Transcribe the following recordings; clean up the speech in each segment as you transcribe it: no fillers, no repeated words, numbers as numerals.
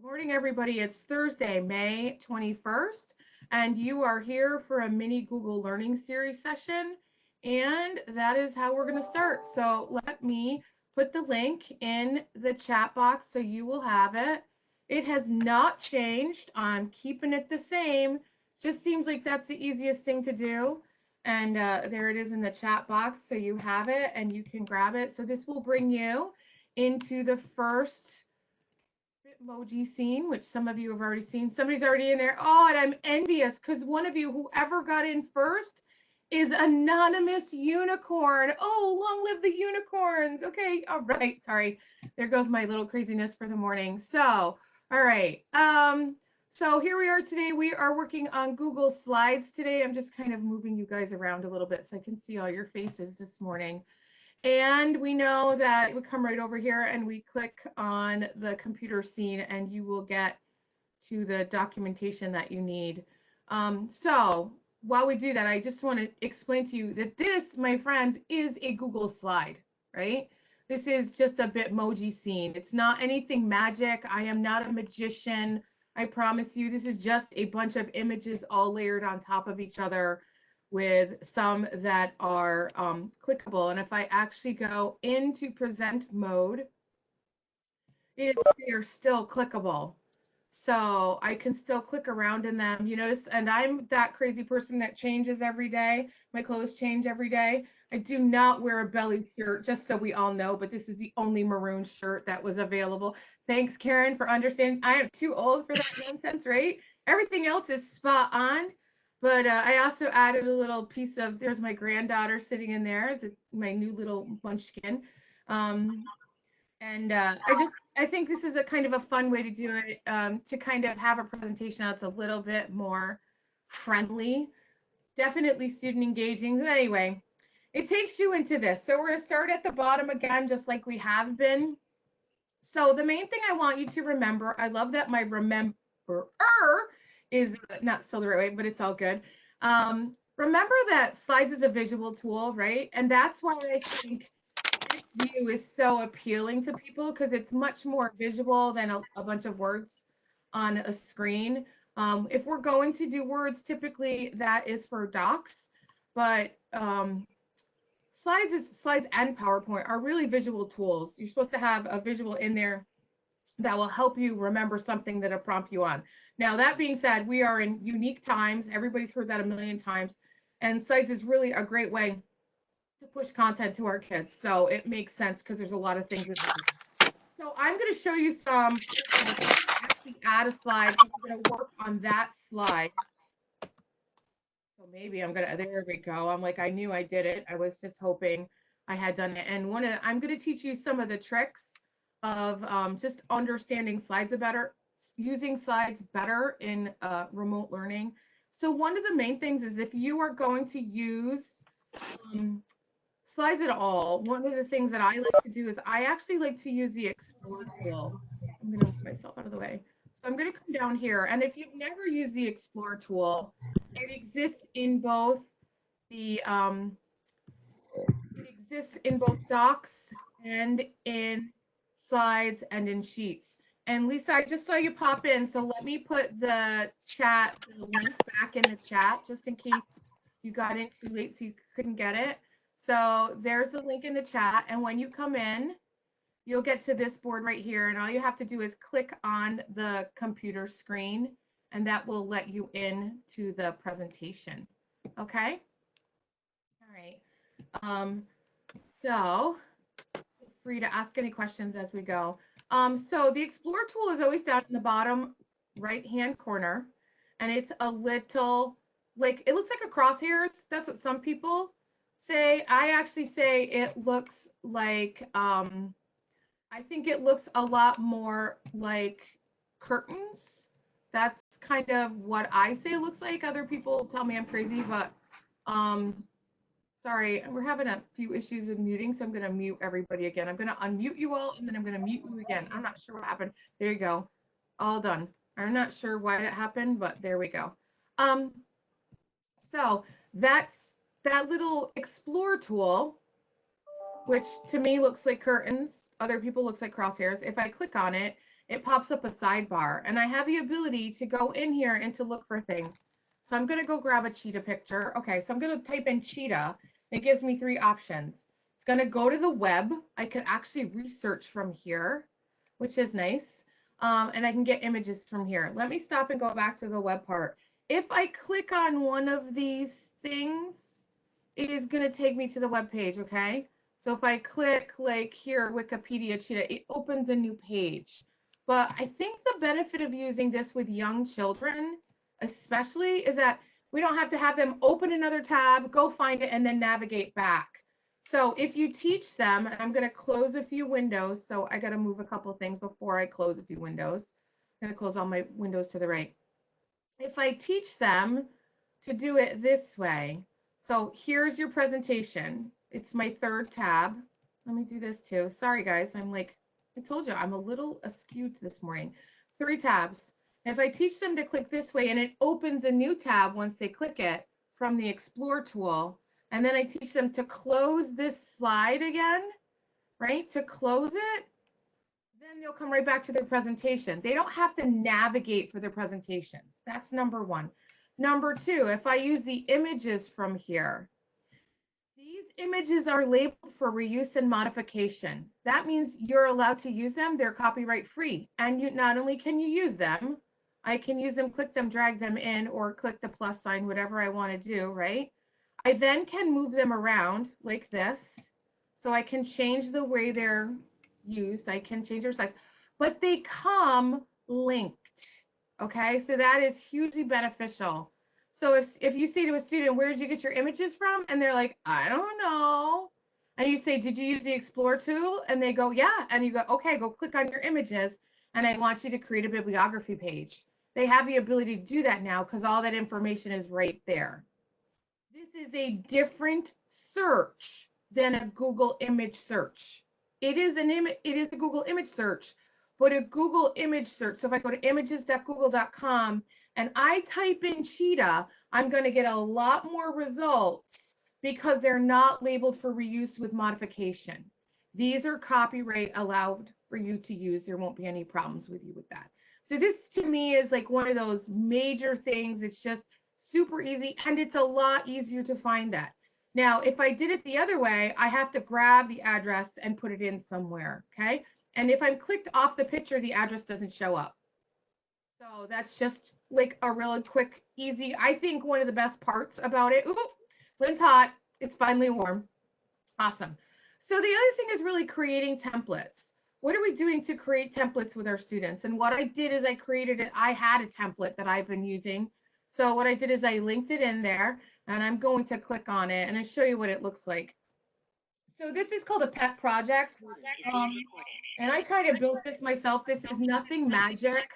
Good morning, everybody. It's Thursday, May 21st, and you are here for a mini Google Learning Series session, and that is how we're going to start. So let me put the link in the chat box so you will have it. It has not changed. I'm keeping it the same. Just seems like that's the easiest thing to do. And there it is in the chat box, so you have it and you can grab it. So this will bring you into the first Bitmoji scene, which some of you have already seen. Somebody's already in there. Oh, and I'm envious because one of you, whoever got in first, is Anonymous Unicorn. Oh, long live the unicorns. Okay, all right. Sorry. There goes my little craziness for the morning. So, all right. So here we are today. We are working on Google Slides today. I'm just kind of moving you guys around a little bit so I can see all your faces this morning. And we know that we come right over here and we click on the computer scene and you will get to the documentation that you need. So while we do that, I just want to explain to you that this, my friends, is a Google slide, right? This is just a Bitmoji scene. It's not anything magic. I am not a magician. I promise you, this is just a bunch of images all layered on top of each other with some that are clickable. And if I actually go into present mode, they're still clickable. So I can still click around in them. You notice, and I'm that crazy person that changes every day. My clothes change every day. I do not wear a belly shirt, just so we all know, but this is the only maroon shirt that was available. Thanks, Karen, for understanding. I am too old for that nonsense, right? Everything else is spot on. But I also added a little piece of, there's my granddaughter sitting in there, my new little munchkin. Um, and I think this is a kind of a fun way to do it, to kind of have a presentation that's a little bit more friendly, definitely student engaging. But anyway, it takes you into this. So we're going to start at the bottom again, just like we have been. So the main thing I want you to remember, I love that my remember is not spelled the right way, but it's all good. Remember that slides is a visual tool, right? And that's why I think this view is so appealing to people because it's much more visual than a bunch of words on a screen. If we're going to do words, typically that is for docs, but slides and PowerPoint are really visual tools. You're supposed to have a visual in there that will help you remember something that'll prompt you on. Now, that being said, we are in unique times. Everybody's heard that a million times, and slides is really a great way to push content to our kids. So it makes sense because there's a lot of things that so I'm going to show you some actually add a slide because we're going to work on that slide. So maybe I'm going to, there we go. I'm like, I knew I did it. I was just hoping I had done it. And I'm going to teach you some of the tricks of just understanding slides better, using slides better in remote learning. So one of the main things is if you are going to use slides at all, one of the things that I like to do is I actually like to use the Explore tool. I'm going to move myself out of the way. So I'm going to come down here. And if you've never used the Explore tool, it exists in both the it exists in both docs and in slides and in sheets. And Lisa, I just saw you pop in, so let me put the link back in the chat just in case you got in too late so you couldn't get it. So there's the link in the chat, and when you come in, you'll get to this board right here, and all you have to do is click on the computer screen, and that will let you in to the presentation. Okay? All right. So feel free to ask any questions as we go. So the Explore tool is always down in the bottom right-hand corner, and it's a little, like, it looks like a crosshairs. That's what some people say. I actually say it looks like, I think it looks a lot more like curtains. That's kind of what I say it looks like. Other people tell me I'm crazy, but sorry, we're having a few issues with muting, so I'm going to mute everybody again. I'm going to unmute you all, and then I'm going to mute you again. I'm not sure what happened. There you go. All done. I'm not sure why it happened, but there we go. So that's that little Explore tool, which to me looks like curtains. Other people looks like crosshairs. If I click on it, it pops up a sidebar, and I have the ability to go in here and to look for things. So I'm going to go grab a cheetah picture. Okay, so I'm going to type in cheetah. It gives me 3 options. It's going to go to the web. I can actually research from here, which is nice. And I can get images from here. Let me stop and go back to the web part. If I click on one of these things, it is going to take me to the web page, okay? So if I click like here, Wikipedia Cheetah, it opens a new page. But I think the benefit of using this with young children, especially, is that we don't have to have them open another tab, go find it, and then navigate back. So if you teach them, and I'm going to close a few windows, so I got to move a couple things before I close a few windows. I'm going to close all my windows to the right. If I teach them to do it this way, so here's your presentation. It's my 3rd tab. Let me do this too. Sorry, guys. I'm like, I told you, I'm a little askew this morning. 3 tabs. If I teach them to click this way, and it opens a new tab once they click it from the Explore tool, and then I teach them to close this slide again, right? To close it, then they'll come right back to their presentation. They don't have to navigate for their presentations. That's number 1. Number 2, if I use the images from here, these images are labeled for reuse and modification. That means you're allowed to use them. They're copyright free. And you not only can you use them, I can use them, click them, drag them in, or click the plus sign, whatever I want to do, right? I then can move them around like this. So I can change the way they're used. I can change their size, but they come linked. Okay, so that is hugely beneficial. So if you say to a student, where did you get your images from? And they're like, I don't know. And you say, did you use the Explore tool? And they go, yeah. And you go, okay, go click on your images. And I want you to create a bibliography page. They have the ability to do that now because all that information is right there. This is a different search than a Google image search. It is a Google image search, but a Google image search. So if I go to images.google.com and I type in cheetah, I'm going to get a lot more results because they're not labeled for reuse with modification. These are copyright allowed for you to use. There won't be any problems with you with that. So this to me is like one of those major things. It's just super easy, and it's a lot easier to find that. Now, if I did it the other way, I have to grab the address and put it in somewhere, okay? And if I'm clicked off the picture, the address doesn't show up. So that's just like a really quick, easy, I think one of the best parts about it. Ooh, Lynn's hot. It's finally warm. Awesome. So the other thing is really creating templates. What are we doing to create templates with our students? And what I did is I created it. I had a template that I've been using. So what I did is I linked it in there, and I'm going to click on it and I show you what it looks like. So this is called a pet project. And I kind of built this myself. This is nothing magic,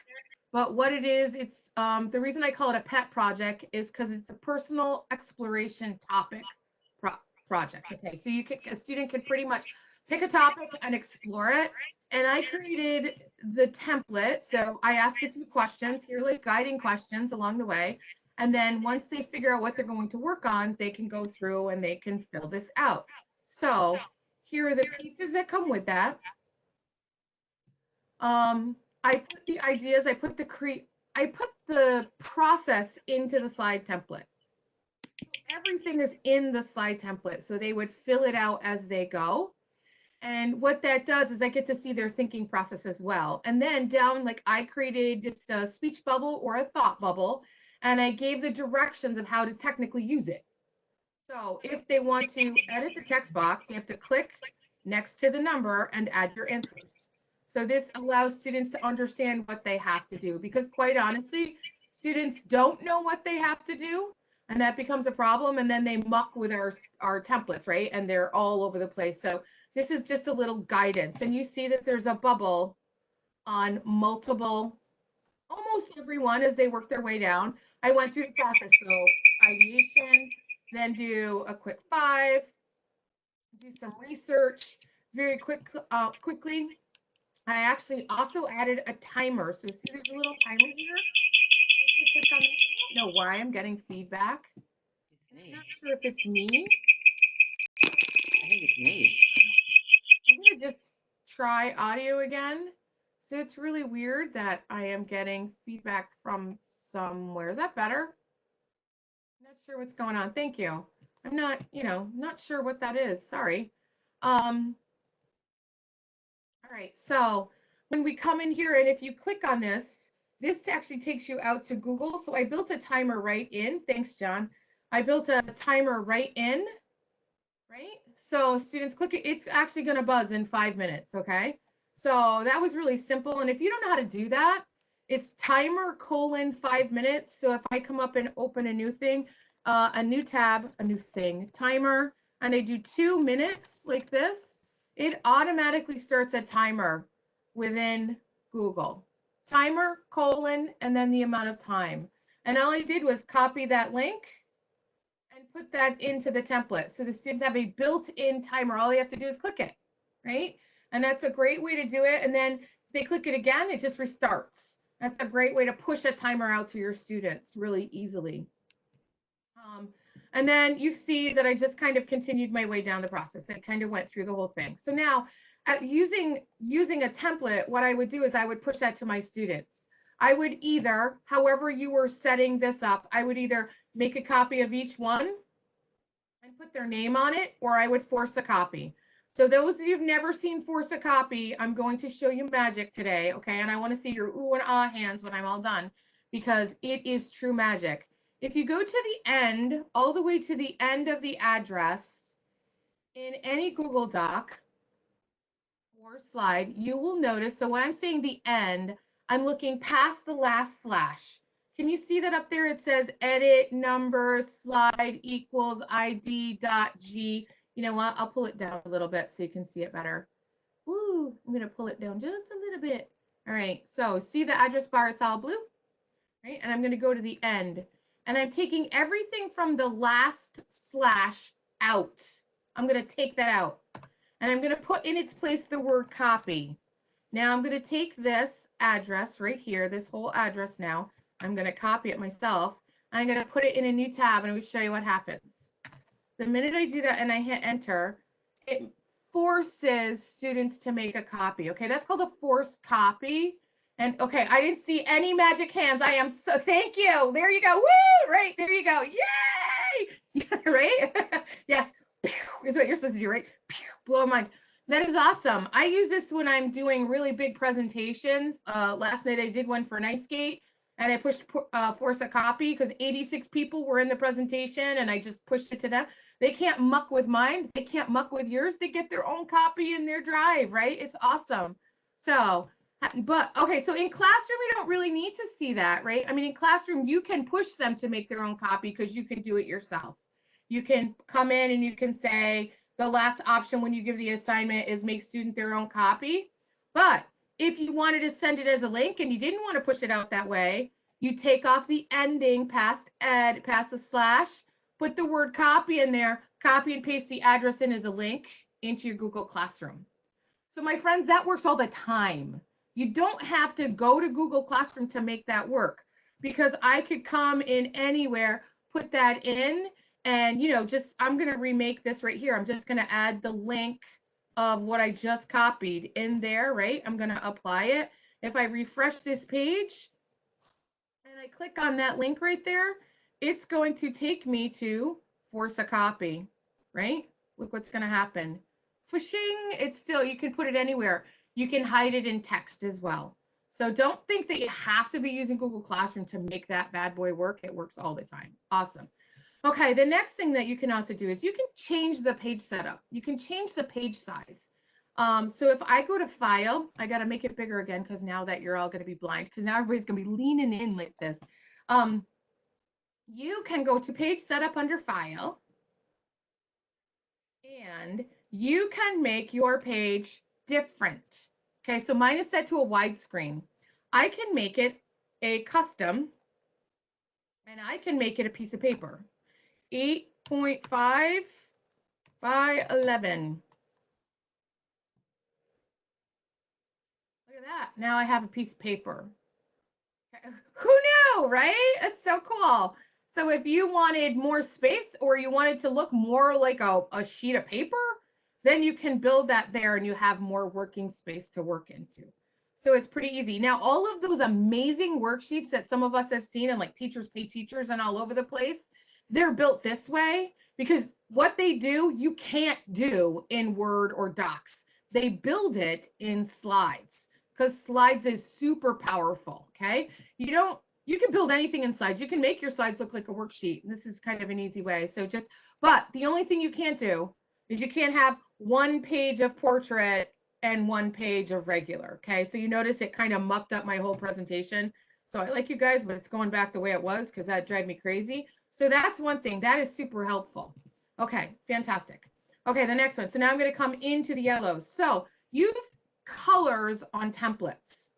but what it is, it's the reason I call it a pet project is because it's a personal exploration topic project. Okay, so a student can pretty much pick a topic and explore it. And I created the template. So I asked a few questions here, like guiding questions along the way. And then once they figure out what they're going to work on, they can go through and they can fill this out. So here are the pieces that come with that. I put the ideas, I put the process into the slide template. Everything is in the slide template, so they would fill it out as they go. And what that does is I get to see their thinking process as well. And then down, like I created just a speech bubble or a thought bubble, and I gave the directions of how to technically use it. So if they want to edit the text box, they have to click next to the number and add your answers. So this allows students to understand what they have to do, because quite honestly, students don't know what they have to do, and that becomes a problem. And then they muck with our templates, right? And they're all over the place. So this is just a little guidance. And you see that there's a bubble on multiple, almost everyone as they work their way down. I went through the process. So ideation, then do a quick 5, do some research very quickly. I actually also added a timer. So see, there's a little timer here. If you click on this, I don't know why I'm getting feedback. I'm not sure if it's me. I think it's me. I'm gonna just try audio again. So it's really weird that I am getting feedback from somewhere. Is that better? I'm not sure what's going on. Thank you. I'm not, not sure what that is. Sorry. Um, all right. So when we come in here and if you click on this, this actually takes you out to Google. So I built a timer right in. Thanks, John. I built a timer right in, right? So students click it, it's actually going to buzz in 5 minutes. Okay. So that was really simple. And if you don't know how to do that, it's timer colon 5 minutes. So if I come up and open a new thing, a new tab, a new thing, timer, and I do 2 minutes like this, it automatically starts a timer within Google. Timer colon and then the amount of time. And all I did was copy that link and put that into the template. So the students have a built-in timer. All they have to do is click it, right? And that's a great way to do it. And then if they click it again, it just restarts. That's a great way to push a timer out to your students really easily. And then you see that I just kind of continued my way down the process. I kind of went through the whole thing. So now using a template, what I would do is I would push that to my students. I would either, however you were setting this up, I would either make a copy of each one and put their name on it, or I would force a copy. So those of you who've never seen force a copy, I'm going to show you magic today, okay? And I want to see your ooh and ah hands when I'm all done, because it is true magic. If you go to the end, all the way to the end of the address in any Google Doc or slide, you will notice, so when I'm saying the end, I'm looking past the last slash. Can you see that up there? It says edit number slide equals ID.g. You know what? I'll pull it down a little bit so you can see it better. Ooh, I'm going to pull it down just a little bit. All right. So see the address bar? It's all blue, right? And I'm going to go to the end. And I'm taking everything from the last slash out. I'm going to take that out. And I'm going to put in its place the word copy. Now I'm going to take this address right here, this whole address now. I'm going to copy it myself. I'm going to put it in a new tab and I'm going to show you what happens. The minute I do that and I hit enter, it forces students to make a copy. Okay, that's called a forced copy. And okay, I didn't see any magic hands. I am so, thank you. There you go. Woo, right, there you go. Yay, right? Yes, is what you're supposed to do, right? Blow my mind. That is awesome. I use this when I'm doing really big presentations. Last night I did one for an ice skate and I pushed force a copy because 86 people were in the presentation and I just pushed it to them. They can't muck with mine. They can't muck with yours. They get their own copy in their drive, right? It's awesome. So, but okay, so in classroom, we don't really need to see that, right? I mean, in classroom, you can push them to make their own copy because you can do it yourself. You can come in and you can say, the last option when you give the assignment is make student their own copy. But if you wanted to send it as a link and you didn't want to push it out that way, you take off the ending past ed, past the slash, put the word copy in there, copy and paste the address in as a link into your Google Classroom. So my friends, that works all the time. You don't have to go to Google Classroom to make that work because I could come in anywhere, put that in, and, just, I'm going to remake this right here. I'm just going to add the link of what I just copied in there, right? I'm going to apply it. If I refresh this page and I click on that link right there, it's going to take me to force a copy, right? Look what's going to happen. Fishing, it's still, you can put it anywhere. You can hide it in text as well. So don't think that you have to be using Google Classroom to make that bad boy work. It works all the time. Awesome. Okay, the next thing that you can also do is you can change the page setup. You can change the page size. So if I go to File, I got to make it bigger again because now that you're all going to be blind, because now everybody's going to be leaning in like this. You can go to Page Setup under File, and you can make your page different. Okay, so mine is set to a widescreen. I can make it a custom, and I can make it a piece of paper. 8.5 by 11. Look at that. Now I have a piece of paper. Who knew, right? It's so cool. So if you wanted more space or you wanted to look more like a sheet of paper, then you can build that there and you have more working space to work into. So it's pretty easy. Now, all of those amazing worksheets that some of us have seen and like Teachers Pay Teachers and all over the place, they're built this way because what they do, you can't do in Word or Docs. They build it in slides because slides is super powerful, okay? You can build anything in slides. You can make your slides look like a worksheet. This is kind of an easy way. But the only thing you can't do is you can't have one page of portrait and one page of regular. Okay, so you notice it kind of mucked up my whole presentation. So I like you guys, but it's going back the way it was because that drive me crazy. So that's one thing that is super helpful. Okay, fantastic. Okay, the next one. So now I'm going to come into the yellows. So use colors on templates.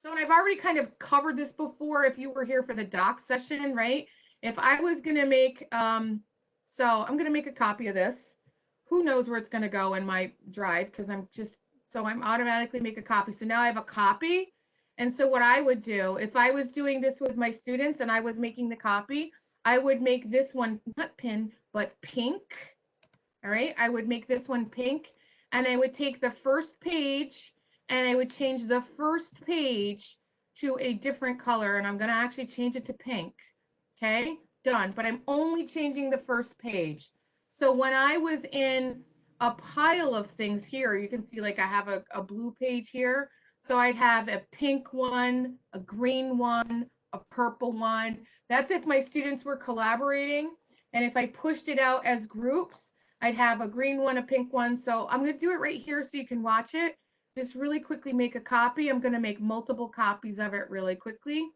So, and I've already kind of covered this before if you were here for the doc session, right? If I was going to make, so I'm going to make a copy of this. Who knows where it's going to go in my drive because I'm automatically make a copy. So now I have a copy. And so what I would do, if I was doing this with my students and I was making the copy, I would make this one, not pin, but pink. All right, I would make this one pink and I would take the first page and I would change the first page to a different color and I'm going to actually change it to pink. Okay, done. But I'm only changing the first page. So when I was in a pile of things here, you can see like I have a blue page here. So I'd have a pink one, a green one, a purple one. That's if my students were collaborating. And if I pushed it out as groups, I'd have a green one, a pink one. So I'm going to do it right here so you can watch it. Just really quickly make a copy. I'm going to make multiple copies of it really quickly.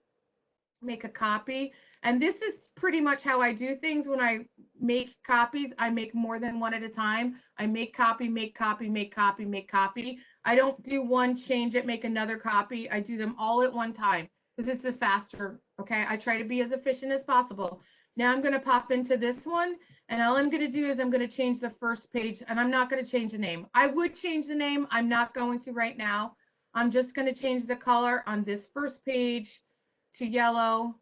Make a copy. And this is pretty much how I do things when I make copies. I make more than one at a time. I make copy, make copy, make copy, make copy. I don't do one, change it, make another copy. I do them all at one time because it's a faster, okay? I try to be as efficient as possible. Now I'm going to pop into this one and all I'm going to do is I'm going to change the first page and I'm not going to change the name. I would change the name. I'm not going to right now. I'm just going to change the color on this first page to yellow.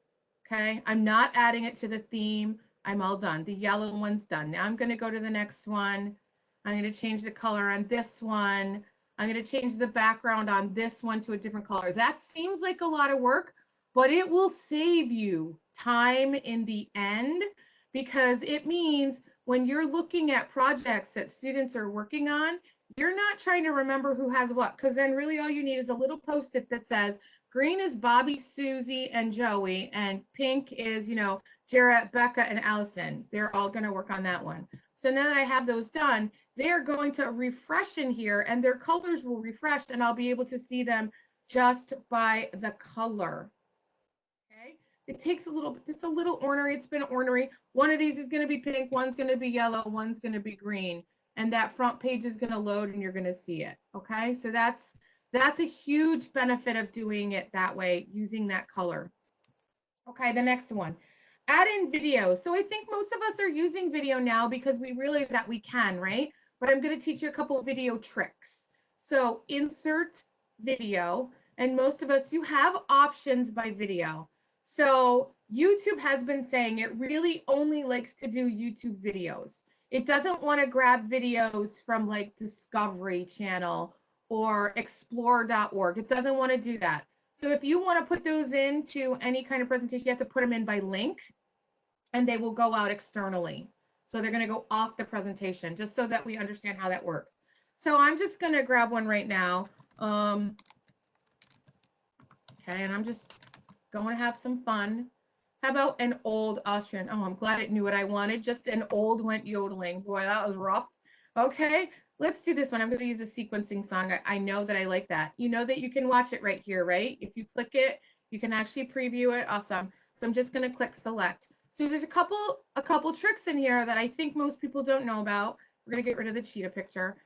Okay, I'm not adding it to the theme. I'm all done. The yellow one's done. Now I'm going to go to the next one. I'm going to change the color on this one. I'm going to change the background on this one to a different color. That seems like a lot of work, but it will save you time in the end because it means when you're looking at projects that students are working on, you're not trying to remember who has what, because then really all you need is a little post-it that says, green is Bobby, Susie, and Joey, and pink is, Jarrett, Becca, and Allison. They're all going to work on that one. So now that I have those done, they are going to refresh in here, and their colors will refresh, and I'll be able to see them just by the color. Okay, it takes just a little ornery. It's been ornery. One of these is going to be pink, one's going to be yellow, one's going to be green, and that front page is going to load, and you're going to see it. Okay, so that's a huge benefit of doing it that way, using that color. Okay, the next one, add in video. So I think most of us are using video now because we realize that we can, right? But I'm going to teach you a couple of video tricks. So insert video, and most of us, you have options by video. So YouTube has been saying it really only likes to do YouTube videos. It doesn't want to grab videos from like Discovery Channel or explore.org. It doesn't want to do that. So if you want to put those into any kind of presentation, you have to put them in by link and they will go out externally. So they're going to go off the presentation just so that we understand how that works. So I'm just going to grab one right now. Okay, and I'm just going to have some fun. How about an old Austrian? Oh, I'm glad it knew what I wanted. Just an old went yodeling. Boy, that was rough. Okay, let's do this one. I'm going to use a sequencing song. I know that I like that. You know that you can watch it right here, right? If you click it, you can actually preview it. Awesome. So I'm just going to click select. So there's a couple tricks in here that I think most people don't know about. We're going to get rid of the cheetah picture.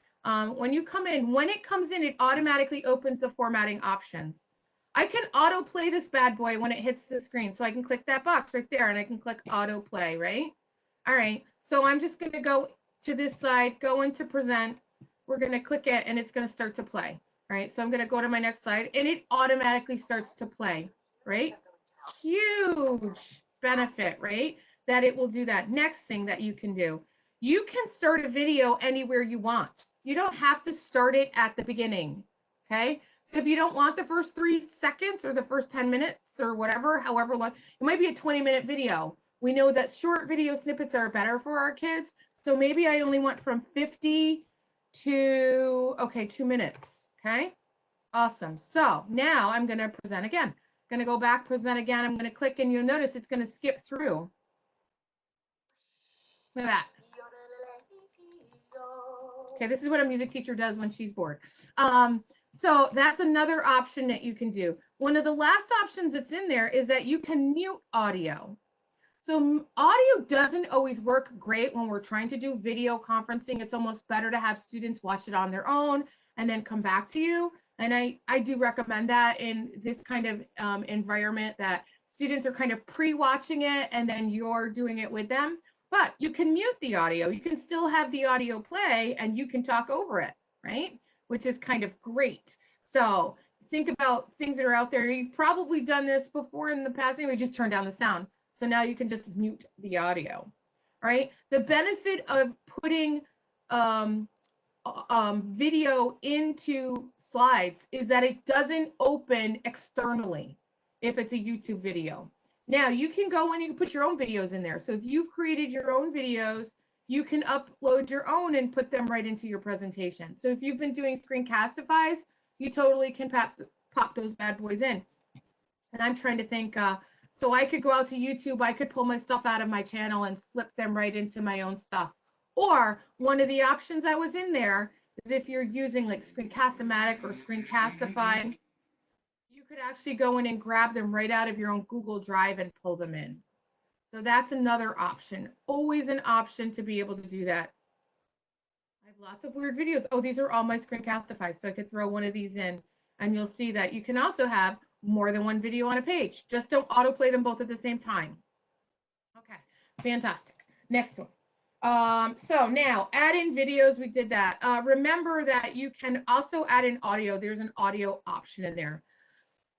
When you come in, when it comes in, it automatically opens the formatting options. I can autoplay this bad boy when it hits the screen. So I can click that box right there and I can click autoplay, right? All right. So I'm just going to go to this side, go into present. We're going to click it and it's going to start to play. All right. So I'm going to go to my next slide and it automatically starts to play, right? Huge benefit, right? That it will do that. Next thing that you can do, you can start a video anywhere you want. You don't have to start it at the beginning. Okay. So if you don't want the first 3 seconds or the first 10 minutes or whatever, however long, it might be a 20-minute video. We know that short video snippets are better for our kids. So maybe I only want from 50 to, okay, 2 minutes. Okay. Awesome. So now I'm going to present again. I'm going to go back, present again. I'm going to click and you'll notice it's going to skip through. Look at that. Okay, this is what a music teacher does when she's bored. So that's another option that you can do. One of the last options that's in there is that you can mute audio. So audio doesn't always work great when we're trying to do video conferencing. It's almost better to have students watch it on their own and then come back to you. And I do recommend that in this kind of environment, that students are kind of pre-watching it and then you're doing it with them. But you can mute the audio. You can still have the audio play and you can talk over it, right? Which is kind of great. So think about things that are out there. You've probably done this before in the past. Anyway, just turn down the sound. So now you can just mute the audio. All right. The benefit of putting video into slides is that it doesn't open externally if it's a YouTube video. Now you can go and you can put your own videos in there. So if you've created your own videos, you can upload your own and put them right into your presentation. So if you've been doing Screencastify's, you totally can pop those bad boys in. And I'm trying to think, so I could go out to YouTube, I could pull my stuff out of my channel and slip them right into my own stuff. Or one of the options I was in there is if you're using like Screencast-O-Matic or Screencastify, you could actually go in and grab them right out of your own Google Drive and pull them in. So that's another option. Always an option to be able to do that. I have lots of weird videos. Oh, these are all my Screencastify, so I could throw one of these in and you'll see that you can also have more than one video on a page. Just don't autoplay them both at the same time. Okay, fantastic. Next one. So now add in videos, we did that. Remember that you can also add in audio. There's an audio option in there.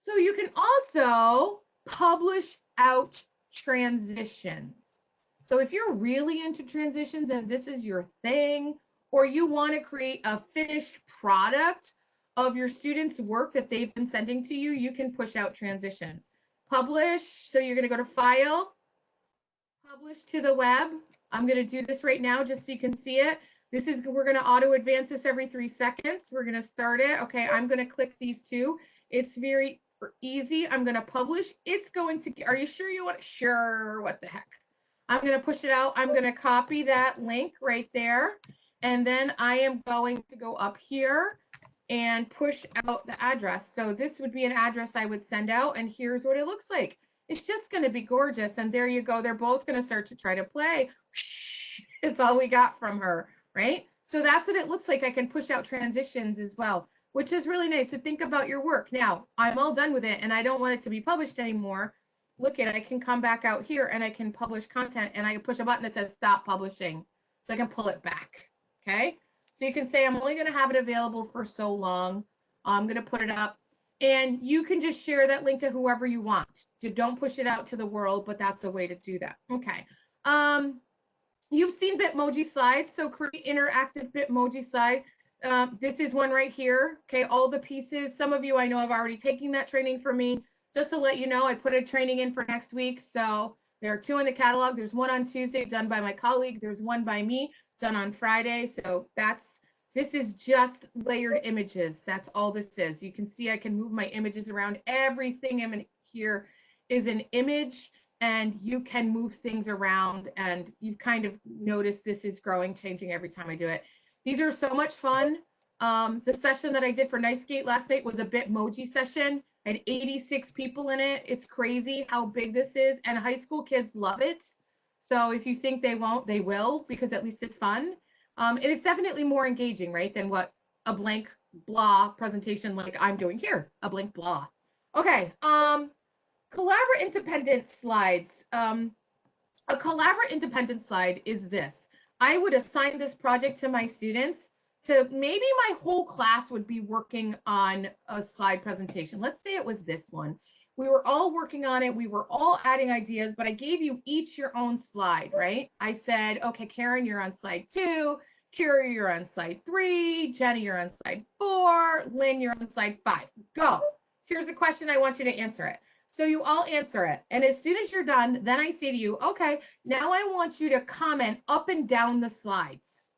So you can also publish out transitions. So if you're really into transitions and this is your thing, or you want to create a finished product of your students' work that they've been sending to you, you can push out transitions. Publish, so you're going to go to File, Publish to the web. I'm going to do this right now just so you can see it. This is, we're going to auto advance this every 3 seconds. We're going to start it. Okay, I'm going to click these two. It's very easy. I'm going to publish. It's going to, are you sure you want it? Sure, what the heck. I'm going to push it out. I'm going to copy that link right there. And then I am going to go up here and push out the address. So this would be an address I would send out. And here's what it looks like. It's just going to be gorgeous. And there you go. They're both going to start to try to play. Is all we got from her, right? So that's what it looks like. I can push out transitions as well, which is really nice to think about your work. Now, I'm all done with it and I don't want it to be published anymore. Look at it. I can come back out here and I can publish content and I can push a button that says stop publishing. So I can pull it back. Okay. So you can say, I'm only going to have it available for so long. I'm going to put it up and you can just share that link to whoever you want. So don't push it out to the world, but that's a way to do that. Okay. You've seen Bitmoji slides. So create interactive Bitmoji slide. This is one right here. Okay. All the pieces. Some of you I know have already taken that training from me. Just to let you know, I put a training in for next week. So there are 2 in the catalog. There's one on Tuesday done by my colleague. There's one by me done on Friday. So this is just layered images. That's all this is. You can see I can move my images around. Everything in here is an image and you can move things around and you kind of notice this is growing, changing every time I do it. These are so much fun. The session that I did for NiceGate last night was a Bitmoji session. I had 86 people in it. It's crazy how big this is, and high school kids love it. So if you think they won't, they will, because at least it's fun. And it's definitely more engaging, right, than what a blank blah presentation like I'm doing here, a blank blah. Okay, collaborate independent slides. A collaborate independent slide is this. I would assign this project to my students. So maybe my whole class would be working on a slide presentation. Let's say it was this one. We were all working on it. We were all adding ideas, but I gave you each your own slide, right? I said, okay, Karen, you're on slide 2. Kira, you're on slide 3. Jenny, you're on slide 4. Lynn, you're on slide 5. Go. Here's a question. I want you to answer it. So you all answer it. And as soon as you're done, then I say to you, okay, now I want you to comment up and down the slides.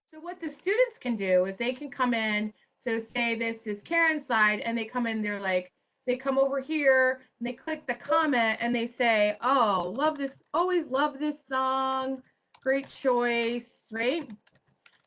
So what the students can do is they can come in. So say this is Karen's slide, and they come in, they're like, they come over here and they click the comment and they say, oh, love this, always love this song. Great choice, right?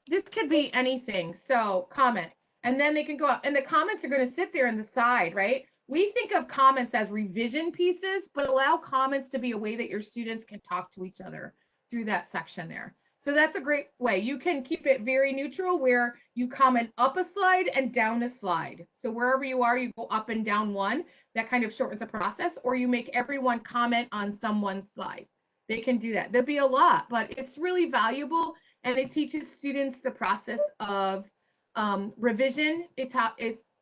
This could be anything. So comment, and then they can go up, and the comments are going to sit there in the side, right? We think of comments as revision pieces, but allow comments to be a way that your students can talk to each other through that section there. So that's a great way. You can keep it very neutral where you comment up a slide and down a slide. So wherever you are, you go up and down one. That kind of shortens the process, or you make everyone comment on someone's slide. They can do that. There'll be a lot, but it's really valuable. And it teaches students the process of revision. It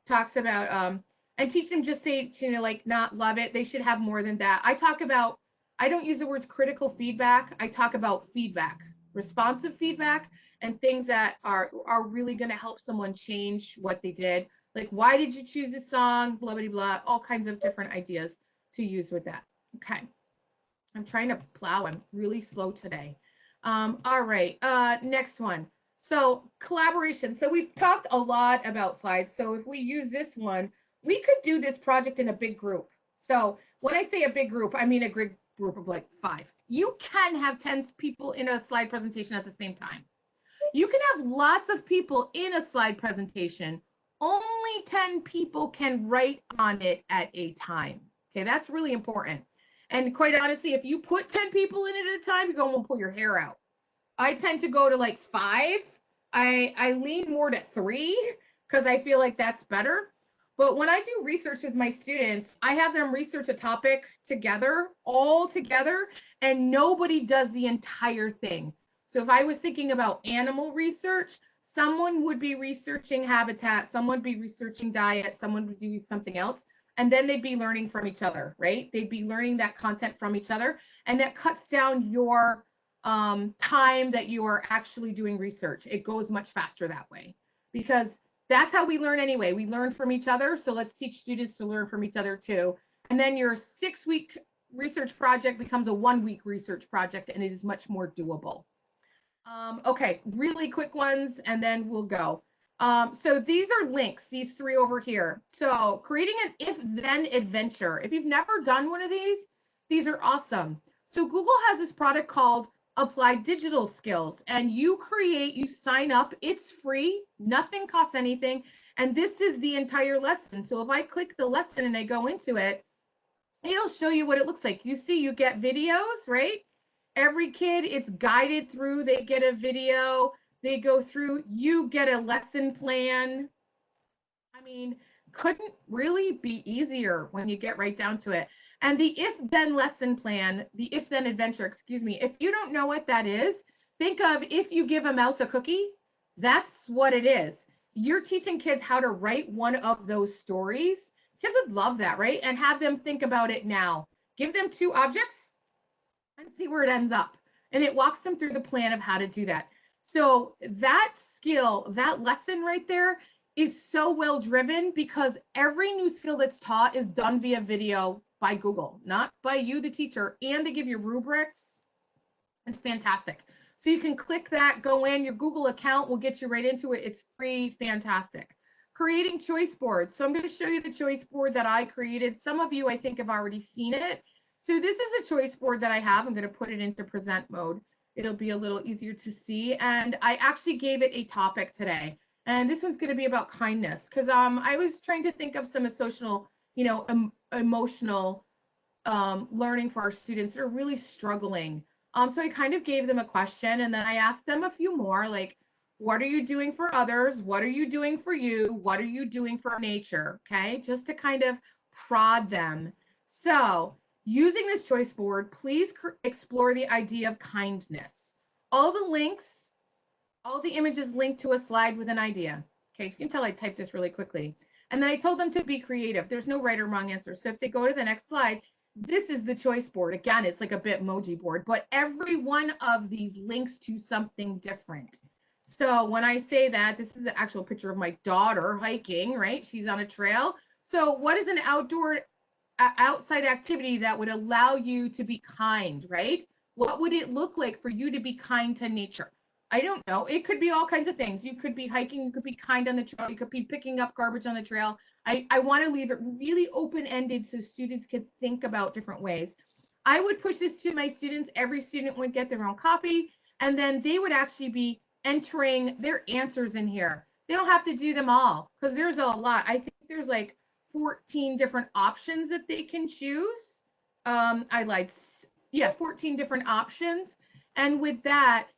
talks about, and teach them just say, like not love it. They should have more than that. I don't use the words critical feedback. I talk about feedback, responsive feedback, and things that are really going to help someone change what they did. Like, why did you choose this song? Blah, blah, blah, all kinds of different ideas to use with that. Okay. I'm trying to plow. I'm really slow today. All right, next one. So collaboration. So we've talked a lot about slides. So if we use this one, we could do this project in a big group. So when I say a big group, I mean a group of like 5. You can have 10 people in a slide presentation at the same time. You can have lots of people in a slide presentation. Only 10 people can write on it at a time. Okay, that's really important. And quite honestly, if you put 10 people in it at a time, you're going to pull your hair out. I tend to go to like 5. I lean more to 3 because I feel like that's better. But when I do research with my students, I have them research a topic together, all together, and nobody does the entire thing. So if I was thinking about animal research, someone would be researching habitat, someone would be researching diet, someone would do something else. And then they'd be learning from each other, right? They'd be learning that content from each other. And that cuts down your time that you are actually doing research. It goes much faster that way because that's how we learn anyway. We learn from each other. So let's teach students to learn from each other too. And then your 6-week research project becomes a 1-week research project, and it is much more doable. Okay, really quick ones, and then we'll go. So these are links, these 3 over here. So creating an if-then adventure. If you've never done one of these are awesome. So Google has this product called Applied Digital Skills, and you sign up, it's free, nothing costs anything, and this is the entire lesson. So if I click the lesson and I go into it, it'll show you what it looks like. You see, you get videos, right? Every kid, it's guided through, they get a video, they go through, you get a lesson plan. I mean, couldn't really be easier when you get right down to it. And the if-then lesson plan, the if-then adventure, excuse me, if you don't know what that is, think of if you give a mouse a cookie, that's what it is. You're teaching kids how to write one of those stories. Kids would love that, right? And have them think about it now. Give them 2 objects and see where it ends up. And it walks them through the plan of how to do that. So that skill, that lesson right there is so well driven because every new skill that's taught is done via video by Google, not by you, the teacher, and they give you rubrics. It's fantastic. So you can click that, go in, your Google account will get you right into it. It's free, fantastic. Creating choice boards. So I'm going to show you the choice board that I created. Some of you, I think, have already seen it. So this is a choice board that I have. I'm going to put it into present mode. It'll be a little easier to see. And I actually gave it a topic today. And this one's going to be about kindness because I was trying to think of some emotional learning for our students that are really struggling. So I kind of gave them a question, and then I asked them a few more, like, what are you doing for others? What are you doing for you? What are you doing for nature? Okay, just to kind of prod them. So using this choice board, please explore the idea of kindness. All the links, all the images linked to a slide with an idea. Okay, so you can tell I typed this really quickly. And then I told them to be creative. There's no right or wrong answer. So if they go to the next slide, this is the choice board. Again, it's like a Bitmoji board, but every one of these links to something different. So when I say that, this is an actual picture of my daughter hiking, right? She's on a trail. So what is an outside activity that would allow you to be kind, right? What would it look like for you to be kind to nature? I don't know. It could be all kinds of things. You could be hiking, you could be kind on the trail, you could be picking up garbage on the trail. I want to leave it really open-ended so students could think about different ways. I would push this to my students. Every student would get their own copy, and then they would actually be entering their answers in here. They don't have to do them all because there's a lot. I think there's like 14 different options that they can choose. I lied. Yeah, 14 different options. And with that,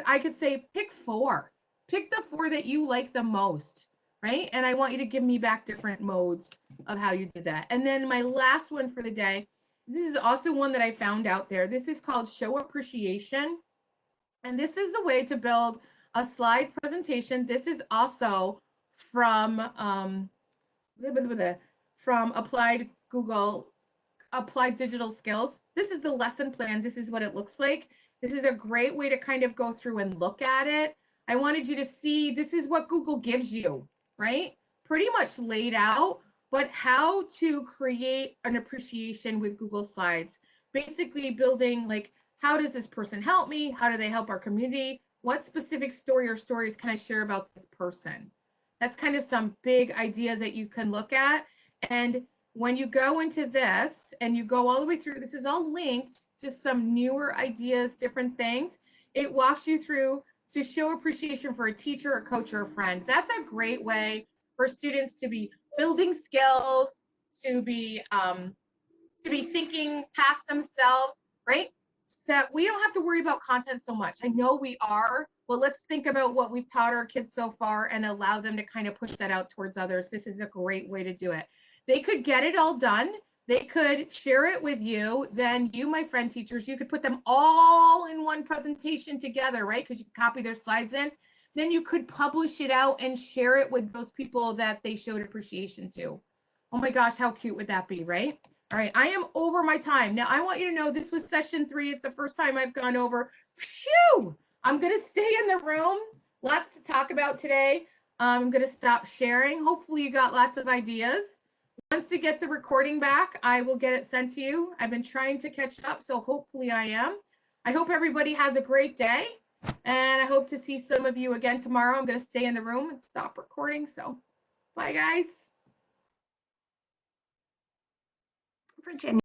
I could say pick four. Pick the four that you like the most, right? And I want you to give me back different modes of how you did that. And then my last one for the day, this is also one that I found out there. This is called Show Appreciation. And this is a way to build a slide presentation. This is also from from Applied Digital Skills. This is the lesson plan. This is what it looks like. This is a great way to kind of go through and look at it. I wanted you to see this is what Google gives you, right? Pretty much laid out, but how to create an appreciation with Google Slides. Basically building like, how does this person help me? How do they help our community? What specific story or stories can I share about this person? That's kind of some big ideas that you can look at. And when you go into this and you go all the way through, this is all linked, just some newer ideas, different things. It walks you through to show appreciation for a teacher, a coach, or a friend. That's a great way for students to be building skills, to be thinking past themselves, right? So we don't have to worry about content so much. I know we are, but let's think about what we've taught our kids so far and allow them to kind of push that out towards others. This is a great way to do it. They could get it all done. They could share it with you. Then you, my friend teachers, you could put them all in one presentation together, right? Because you copy their slides in. Then you could publish it out and share it with those people that they showed appreciation to. Oh my gosh, how cute would that be, right? All right, I am over my time. Now, I want you to know this was session 3. It's the first time I've gone over. Phew! I'm going to stay in the room. Lots to talk about today. I'm going to stop sharing. Hopefully, you got lots of ideas. Once you get the recording back, I will get it sent to you. I've been trying to catch up, so hopefully I am. I hope everybody has a great day, and I hope to see some of you again tomorrow. I'm going to stay in the room and stop recording, so bye, guys. Virginia.